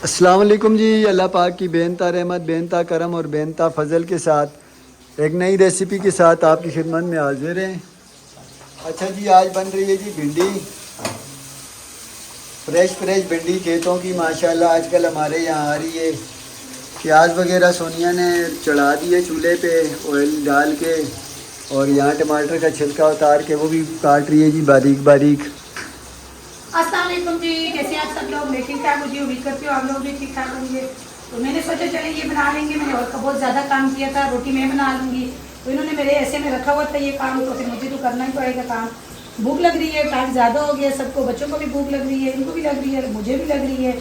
अस्सलाम वालेकुम जी। अल्लाह पाक की बेनता रहमत, बेनता करम और बेनता फ़ज़ल के साथ एक नई रेसिपी के साथ आपकी खिदमत में हाजिर हैं। अच्छा जी, आज बन रही है जी भिंडी। फ्रेश फ्रेश भिंडी खेतों की माशाल्लाह आजकल हमारे यहाँ आ रही है। प्याज वगैरह सोनिया ने चढ़ा दिए चूल्हे पे ऑयल डाल के, और यहाँ टमाटर का छिलका उतार के वो भी काट रही है जी बारीक बारीक। अस्सलाम वालेकुम जी, कैसे आप सब लोग? मैं ठीक ठाक मुझे उम्मीद करती हूँ आप लोग भी ठीक ठाक होंगे। तो मैंने सोचा चले ये बना लेंगे। मैंने और का बहुत ज़्यादा काम किया था, रोटी मैं बना लूँगी। तो इन्होंने मेरे ऐसे में रखा हुआ था ये काम, तो फिर मुझे तो करना ही पड़ेगा काम। भूख लग रही है, टाइम ज़्यादा हो गया सबको, बच्चों को भी भूख लग रही है, इनको भी लग रही है, मुझे भी लग रही है।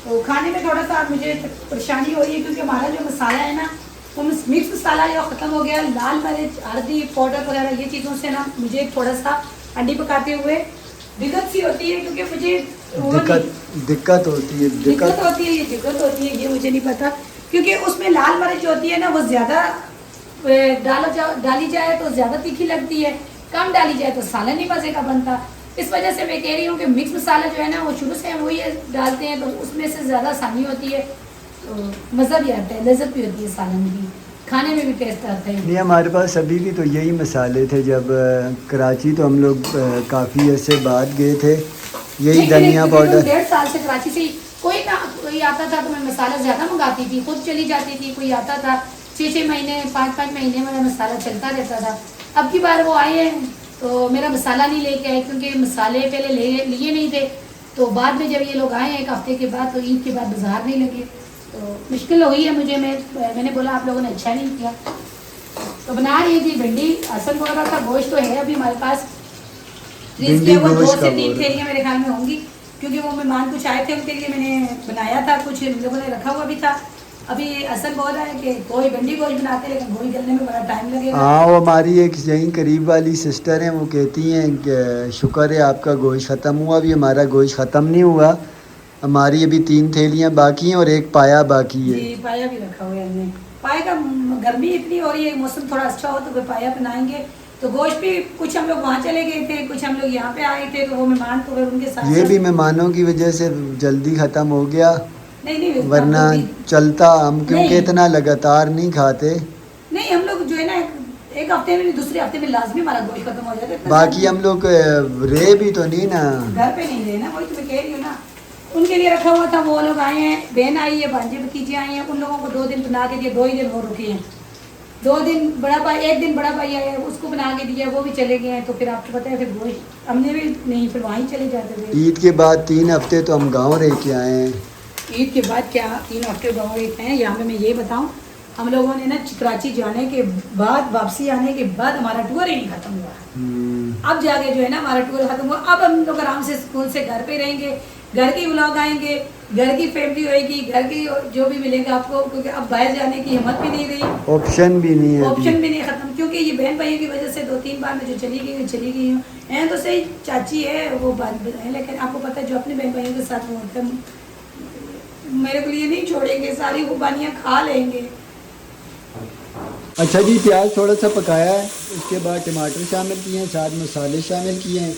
तो खाने में थोड़ा सा मुझे परेशानी हो रही है, क्योंकि हमारा जो मसाला है ना वो मिक्स मसाला जो ख़त्म हो गया। लाल मिर्च, हल्दी पाउडर वगैरह ये चीज़ों से ना मुझे थोड़ा सा अंडी पकाते हुए दिक्कत सी होती है, क्योंकि मुझे दिक्कत होती है। ये दिक्कत होती है, ये मुझे नहीं पता। क्योंकि उसमें लाल मिर्च होती है ना, वो ज़्यादा डाली जाए तो ज़्यादा तीखी लगती है, कम डाली जाए तो सालन नहीं मज़े का बनता। इस वजह से मैं कह रही हूँ कि मिक्स मसाला जो है ना वो शुरू से हम वही डालते हैं, तो उसमें से ज़्यादा आसानी होती है, तो मज़ा भी आता है, लज्जत भी होती है सालन की, खाने में भी टेस्ट आता है। नहीं, हमारे पास अभी भी तो यही मसाले थे। जब कराची तो हम लोग काफ़ी ऐसे बाद गए थे, यही धनिया पाउडर। 1.5 साल से कराची से कोई आता था तो मैं मसाला ज़्यादा मंगाती थी, खुद चली जाती थी। कोई आता था 6-6 महीने 5-5 महीने मेरा मसाला चलता रहता था। अब की बार वो आए हैं तो मेरा मसाला नहीं लेके आए, क्योंकि मसाले पहले लिए नहीं थे। तो बाद में जब ये लोग आए हैं 1 हफ्ते के बाद, तो ईद के बाद बाजार नहीं लगे, तो मुश्किल हुई है मुझे। मैंने बोला आप लोगों ने अच्छा नहीं किया। तो बना रही थी भिंडी। असल बोल रहा था गोश्त तो है अभी हमारे पास, भिंडी वो 2 गोश्त से का 3 बोल। थैलियाँ मेरे ख्याल में होंगी, क्योंकि वो मेहमान कुछ आए थे उनके लिए मैंने बनाया था, कुछ लोगों ने रखा हुआ भी था। अभी असल बोल रहा है कि कोई भिंडी गोश्त बनाते हैं, लेकिन गोश्त गलने में बड़ा टाइम लगेगा। हाँ, वो हमारी एक यहीं करीब वाली सिस्टर हैं, वो कहती हैं कि शुक्र है आपका गोश्त ख़त्म हुआ। अभी हमारा गोश्त ख़त्म नहीं हुआ, हमारी अभी 3 थैलियाँ बाकी हैं और एक पाया बाकी है। जी, पाया भी रखा हुआ है हमने। पाया का गर्मी इतनी हो रही है, मौसम थोड़ा अच्छा हो तो फिर पाया बनाएंगे। तो गोश्त भी कुछ हम लोग वहाँ चले गए थे, कुछ हम लोग यहाँ पे आए थे, तो वो मेहमान तो फिर उनके साथ ये भी मेहमानों की वजह से जल्दी ख़त्म हो गया, नहीं वरना चलता। हम क्योंकि नहीं इतना लगातार नहीं खाते। नहीं, हम लोग जो है ना एक हफ्ते में, दूसरे हफ्ते में लाजमी हमारा गोश्त खत्म हो जाता है। बाकी हम लोग रहे भी तो नहीं ना, घर पे नहीं रहे ना, वही तो मैं कह रही हूँ ना। उनके लिए रखा हुआ था, वो लोग आए हैं, बहन आई है, भांजे भतीजे आए हैं, उन लोगों को 2 दिन बना के दिए, 2 ही दिन वो रुके हैं। 2 दिन बड़ा भाई, 1 दिन बड़ा भाई आया है, उसको बना के दिया, वो भी चले गए हैं। तो फिर आपको पता है फिर गोश्त हमने भी नहीं, फिर वहीं चले जाते थे। ईद के बाद 3 हफ्ते तो हम गांव रह के आए हैं। ईद के बाद क्या 3 हफ्ते गाँव रहते हैं? यहाँ पे मैं ये बताऊँ, हम लोगों ने ना कराची जाने के बाद, वापसी आने के बाद हमारा टूर ही नहीं खत्म हुआ। अब जाके जो है ना हमारा टूर खत्म हुआ। अब हम लोग आराम से स्कूल से घर पे रहेंगे, घर की व्लॉग आएंगे, घर की फैमिली होएगी, घर की जो भी मिलेगा आपको, क्योंकि अब बाहर जाने की हिम्मत भी नहीं रही, ऑप्शन भी नहीं है, ऑप्शन भी नहीं खत्म। क्योंकि ये बहन भाइयों की वजह से 2-3 बार मैं जो चली गई हूँ। हैं तो सही चाची है वो बात है, लेकिन आपको पता है जो अपने बहन भाइयों के साथ वो होता है, मेरे को लिए नहीं छोड़ेंगे, सारी कुर्बानियाँ खा लेंगे। अच्छा जी, प्याज थोड़ा सा पकाया है, उसके बाद टमाटर शामिल किए हैं, साथ मसाले शामिल किए हैं,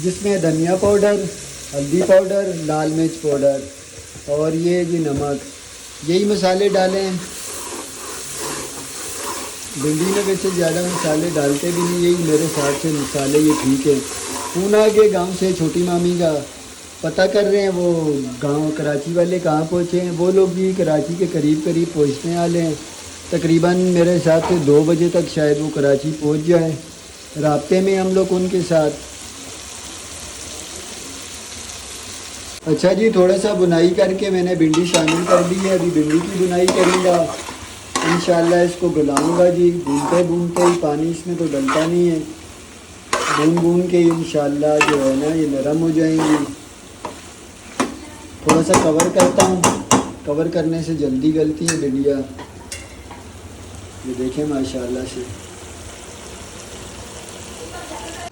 जिसमें धनिया पाउडर, हल्दी पाउडर, लाल मिर्च पाउडर और ये जी नमक, यही मसाले डाले हैं। भिंडी में वैसे ज़्यादा मसाले डालते भी नहीं, यही मेरे हिसाब से मसाले ये ठीक है। फ़ोन आ गए गाँव से, छोटी मामी का पता कर रहे हैं, वो गांव कराची वाले कहाँ पहुँचे हैं। वो लोग भी कराची के करीब पहुँचने वाले हैं। तकरीबन मेरे हिसाब से 2 बजे तक शायद वो कराची पहुँच जाए। राब्ते में हम लोग उनके साथ। अच्छा जी, थोड़ा सा बुनाई करके मैंने भिंडी शामिल कर दी है। अभी भिंडी की बुनाई करूँगा इंशाल्लाह। इसको गलाऊँगा जी, भूनते भूनते ही, पानी इसमें तो डलता नहीं है। भून भून के इंशाल्लाह जो है ना ये नरम हो जाएंगी। थोड़ा सा कवर करता हूँ, कवर करने से जल्दी गलती है भिंडियाँ। ये देखें माशाल्लाह से।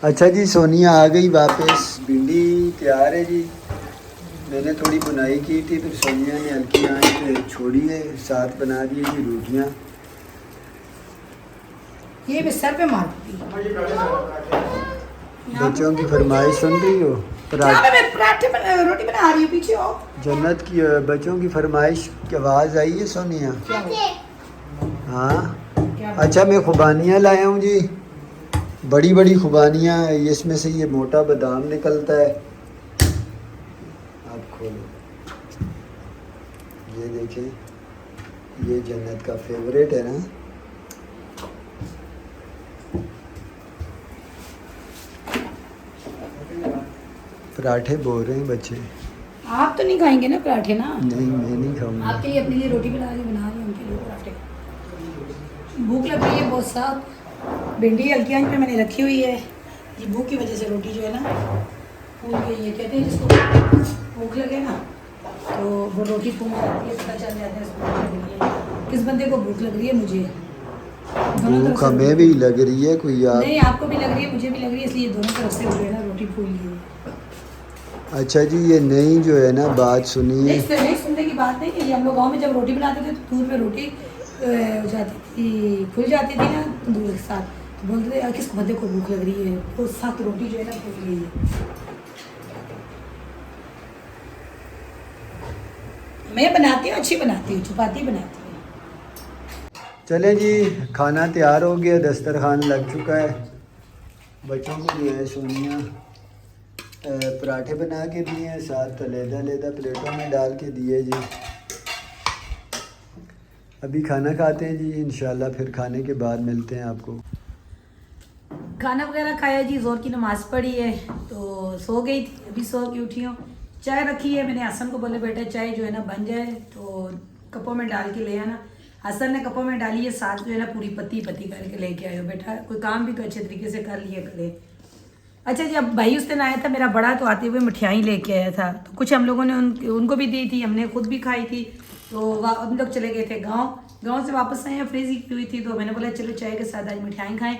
अच्छा जी, सोनिया आ गई वापस, भिंडी तैयार है जी। मैंने थोड़ी बुनाई की थी, फिर सोनिया ने हल्की आंच पे छोड़ी है, साथ बना दी जी रोटियाँ। ये भी सर पे मारती। बच्चों की फरमाइश सुन रही हो? मैं पराठे रोटी बना रही हूँ, पीछे आओ। जन्नत की बच्चों की फरमाइश की आवाज़ आई है सोनिया? हाँ अच्छा, मैं खुबानियाँ लाया हूँ जी, बड़ी बड़ी खुबानियाँ, इसमें से ये मोटा बादाम निकलता है। आप खोलो, ये देखें, ये जन्नत का फेवरेट है ना। पराठे बोल रहे हैं बच्चे। आप तो नहीं खाएंगे ना पराठे ना? नहीं मैं नहीं खाऊंगा। आपके लिए अपने लिए रोटी बना रही हूँ, उनके लिए पराठे। भूख लग रही है बहुत साहब, भिंडी हल्की आंच पे मैंने रखी हुई है। ये भूख की वजह से रोटी जो है ना फूल गई है। कहते हैं जिसको भूख लगे ना तो वो रोटी फूल जाती है, पता चल जाता है इसको भूख लग रही है। किस बंदे को भूख लग रही है? मुझे। भूख हमें भी लग रही है कोई यार। नहीं, आपको भी लग रही है, मुझे भी लग रही है, इसलिए दोनों तरफ से जो है ना रोटी फूल गई है। अच्छा जी, ये नई जो है ना बात सुनिए। नहीं सुनने की बात नहीं है। ये हम लोग गाँव में जब रोटी बनाते थे तो दूध पे रोटी हो जाती थी, खुल जाती थी ना तंदूर के साथ, तो बोलते थे यार किस बंदे को भूख लग रही है, तो साथ रोटी जो है ना फूल गई है। मैं बनाती हूँ, अच्छी बनाती हूँ, चपाती बनाती हूँ। चले जी, खाना तैयार हो गया, दस्तरखान लग चुका है। बच्चों को जो है सोनिया पराठे बना के दिए हैं, साथ लेदा प्लेटों में डाल के दिए जी। अभी खाना खाते हैं जी, इंशाल्लाह फिर खाने के बाद मिलते हैं आपको। खाना वगैरह खाया जी, जोर की नमाज़ पढ़ी है तो सो गई थी, अभी सो के उठी हूँ। चाय रखी है, मैंने हसन को बोले बेटा चाय जो है ना बन जाए तो कपों में डाल के ले आना। हसन ने कपों में डाली है, साथ जो है ना पूरी पत्ती करके लेके आयो बेटा, कोई काम भी अच्छे तरीके से कर लिया करे। अच्छा जी, अब भाई उस दिन आया था मेरा बड़ा, तो आते हुए मिठाई लेके आया था, तो कुछ हम लोगों ने उनको भी दी थी, हमने खुद भी खाई थी। तो हम लोग चले गए थे गांव से वापस आए हैं, फ्रिज ही हुई थी, तो मैंने बोला चलो चाय के साथ आज मिठाई खाएं।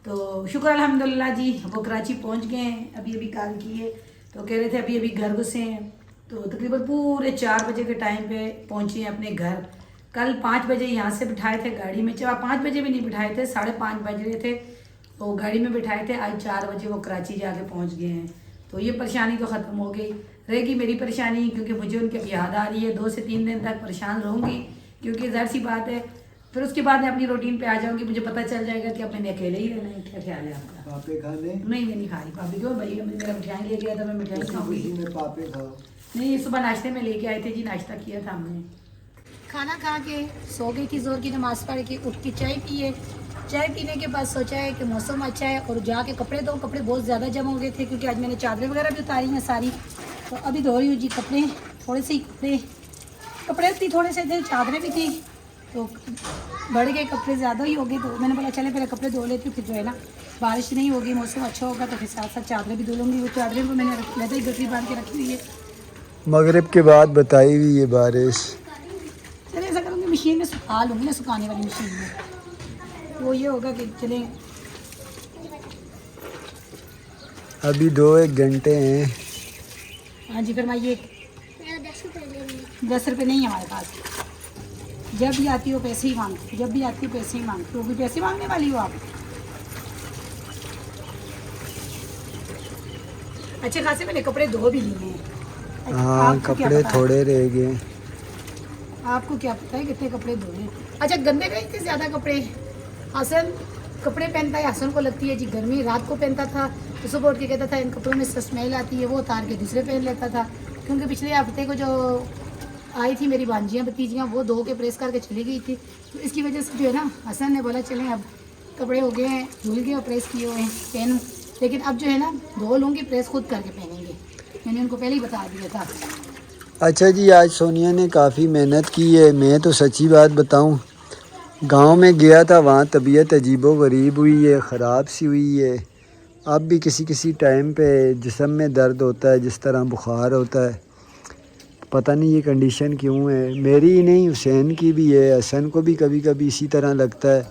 तो शुक्र अल्हम्दुलिल्लाह जी, वो कराची पहुंच गए हैं, अभी कॉल की है, तो कह रहे थे अभी घर घुसे हैं, तो तकरीबन पूरे 4 बजे के टाइम पे पहुंचे हैं अपने घर। कल 5 बजे यहाँ से बिठाए थे गाड़ी में, 5 बजे भी नहीं बिठाए थे, 5:30 बज रहे थे, तो गाड़ी में बिठाए थे। आज 4 बजे वो कराची जाके पहुंच गए हैं, तो ये परेशानी तो ख़त्म हो गई। रहेगी मेरी परेशानी, क्योंकि मुझे उनकी अब याद आ रही है, 2 से 3 दिन तक परेशान रहूँगी, क्योंकि ज़ाहिर सी बात है फिर उसके बाद मैं अपनी रूटीन पे आ जाऊँगी, मुझे पता चल जाएगा कि अब मैंने अकेले ही रहना है। क्या ख्याल है आपका? पापे खा ले? नहीं मैं नहीं खा रही पापी, क्यों भैया मेरा मिठाई ले गया था, मैं मिठाई खाऊंगी। पापे खाओ। नहीं, सुबह नाश्ते में लेके आए थे जी, नाश्ता किया था हमने। खाना खा के सो गई थी, जोर की नमाज़ पढ़ के उठ के चाय पिए। चाय पीने के बाद सोचा है कि मौसम अच्छा है और जाके कपड़े धो। कपड़े बहुत ज़्यादा जमा हो गए थे, क्योंकि आज मैंने चादरें वगैरह भी उतारी हैं सारी, तो अभी धो रही हूँ जी कपड़े। थोड़े से ही कपड़े थी, थोड़े से थे, चादरें भी थी, तो बढ़ गए कपड़े, ज़्यादा ही हो गए, तो मैंने बोला चले पहले कपड़े धो लेती हूँ, फिर जो है ना बारिश नहीं होगी, मौसम अच्छा होगा, तो फिर साथ साथ चादरें भी धो लूँगी। वो चादरें को मैंने लहदा ही गठरी बांध के रखी हुई है, मगरिब के बाद बताई हुई ये बारिश। चले ऐसा करूँगी मशीन में सुखा लूँगी ना, सुखाने वाली मशीन में, वो ये होगा कि चले। अभी 2-1 घंटे हैं। हाँ जी फरमाइए। 10 रुपये नहीं है हमारे पास, जब भी आती हो पैसे ही मांगती, जब भी आती हो पैसे ही मांगती हो, भी पैसे मांगने वाली हो आप। अच्छे खासे मैंने कपड़े धो भी लिए हैं। हाँ कपड़े थोड़े रह गए। आपको क्या पता है कितने कपड़े धोए? अच्छा गंदे नहीं थे ज़्यादा कपड़े। हसन कपड़े पहनता है, हसन को लगती है जी गर्मी, रात को पहनता था तो सुबह उठ के कहता था इन कपड़ों में स्मेल आती है, वो उतार के दूसरे पहन लेता था। क्योंकि पिछले हफ्ते को जो आई थी मेरी भांजियाँ भतीजियाँ, वो धो के प्रेस करके चली गई थी, तो इसकी वजह से जो है ना हसन ने बोला चलें अब कपड़े हो गए हैं, धुल गए और प्रेस किए हुए हैं, पहनूँ। लेकिन अब जो है ना धो लूँगी, प्रेस खुद करके पहनेंगे, मैंने उनको पहले ही बता दिया था। अच्छा जी, आज सोनिया ने काफ़ी मेहनत की है। मैं तो सच्ची बात बताऊं, गांव में गया था, वहाँ तबीयत अजीबो गरीब हुई है, ख़राब सी हुई है। अब भी किसी टाइम पे जिस्म में दर्द होता है, जिस तरह बुखार होता है, पता नहीं ये कंडीशन क्यों है। मेरी ही नहीं, हुसैन की भी है, हसन को भी कभी कभी इसी तरह लगता है।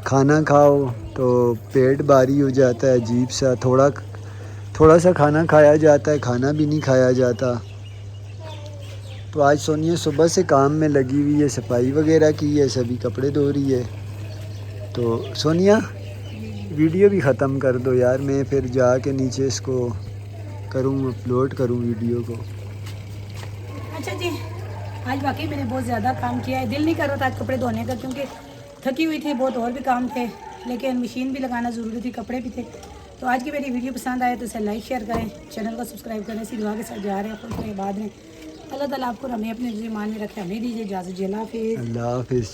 खाना खाओ तो पेट भारी हो जाता है, अजीब सा, थोड़ा सा खाना खाया जाता है, खाना भी नहीं खाया जाता। तो आज सोनिया सुबह से काम में लगी हुई है, सफाई वगैरह की है, सभी कपड़े धो रही है। तो सोनिया वीडियो भी ख़त्म कर दो यार, मैं फिर जाके नीचे इसको करूँ, अपलोड करूँ वीडियो को। अच्छा जी, आज वाकई मैंने बहुत ज़्यादा काम किया है। दिल नहीं कर रहा था आज कपड़े धोने का, क्योंकि थकी हुई थी, बहुत और भी काम थे, लेकिन मशीन भी लगाना ज़रूरी थी, कपड़े भी थे। तो आज की मेरी वीडियो पसंद आए तो इसे लाइक शेयर करें, चैनल को सब्सक्राइब करें। इसी दुआ के साथ जा रहे हैं खुश रहे बाद में। अल्लाह ताला आपको हमें अपने ईमान में रखे। हमें दीजिए इजाज़त। अल्लाह हाफिज़। अल्लाह हाफिज़।